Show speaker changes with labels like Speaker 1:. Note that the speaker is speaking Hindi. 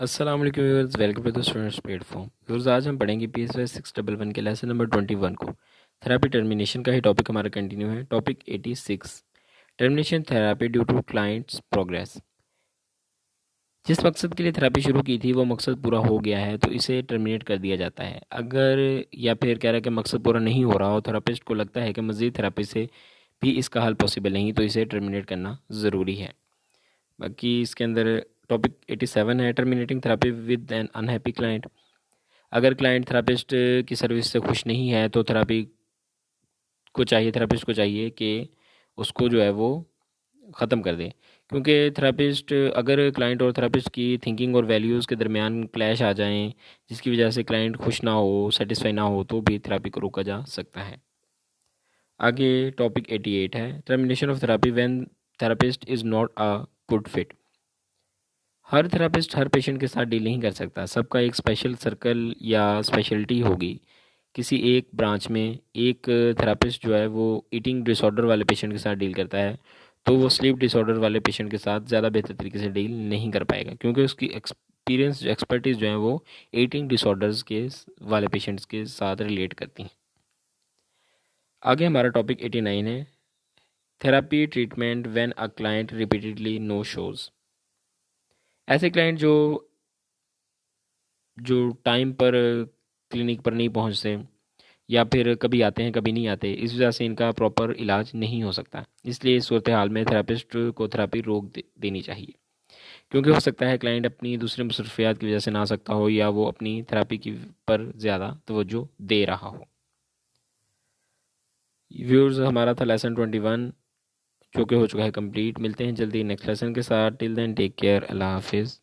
Speaker 1: अस्सलाम वालेकुम viewers, welcome to the students platform. Viewers, आज हम पढ़ेंगे PSY 611 के लेसन नंबर 21 को। थेरेपी टर्मिनेशन का ही टॉपिक हमारा कंटिन्यू है। Topic 86, termination therapy due to clients progress. जिस मकसद के लिए थेरेपी शुरू की थी वो मकसद पूरा हो गया है तो इसे टर्मिनेट कर दिया जाता है। अगर या फिर कह रहा है कि मकसद पूरा नहीं हो रहा हो, थेरेपिस्ट को लगता है कि मज़ीद थेरेपी से भी इसका हल पॉसिबल नहीं, तो इसे टर्मिनेट करना ज़रूरी है। बाकी इसके अंदर टॉपिक 87 है, terminating therapy with an unhappy client. अगर क्लाइंट थेरेपिस्ट की सर्विस से खुश नहीं है तो थेरेपिस्ट को चाहिए कि उसको जो है वो ख़त्म कर दें। क्योंकि थेरेपिस्ट, अगर क्लाइंट और थेरेपिस्ट की थिंकिंग और वैल्यूज़ के दरमियान क्लैश आ जाएं, जिसकी वजह से क्लाइंट खुश ना हो, सेटिस्फाई ना हो, तो भी थेरेपी को रोका जा सकता है। आगे टॉपिक 88 है, termination of therapy when therapist is not a good fit. Her therapist her patient के साथ डील नहीं कर सकता। सबका एक स्पेशल सर्कल या स्पेशलिटी होगी। किसी एक ब्रांच में एक थेरेपिस्ट जो है वो ईटिंग डिसऑर्डर वाले पेशेंट के साथ डील करता है, तो वो स्लीप डिसऑर्डर वाले पेशेंट के साथ ज़्यादा बेहतर तरीके से डील नहीं कर पाएगा, क्योंकि उसकी एक्सपर्टीज़ जो है वो ईटिंग डिसऑर्डर्स के वाले पेशेंट्स के साथ रिलेट करती हैं। आगे हमारा टॉपिक 89 है, therapy treatment when a client repeatedly no shows. ऐसे क्लाइंट जो जो टाइम पर क्लिनिक पर नहीं पहुंचते, या फिर कभी आते हैं कभी नहीं आते, इस वजह से इनका प्रॉपर इलाज नहीं हो सकता। इसलिए इस सूरत हाल में थेरेपिस्ट को थेरेपी देनी चाहिए, क्योंकि हो सकता है क्लाइंट अपनी दूसरी मसरूफियात की वजह से ना आ सकता हो, या वो अपनी थेरेपी की पर ज़्यादा तवज्जो दे रहा हो। व्यूअर्स, हमारा था लेसन 21 जो कि हो चुका है कंप्लीट। मिलते हैं जल्दी नेक्स्ट लेसन के साथ। टिल देन टेक केयर, अल्लाह हाफिज़।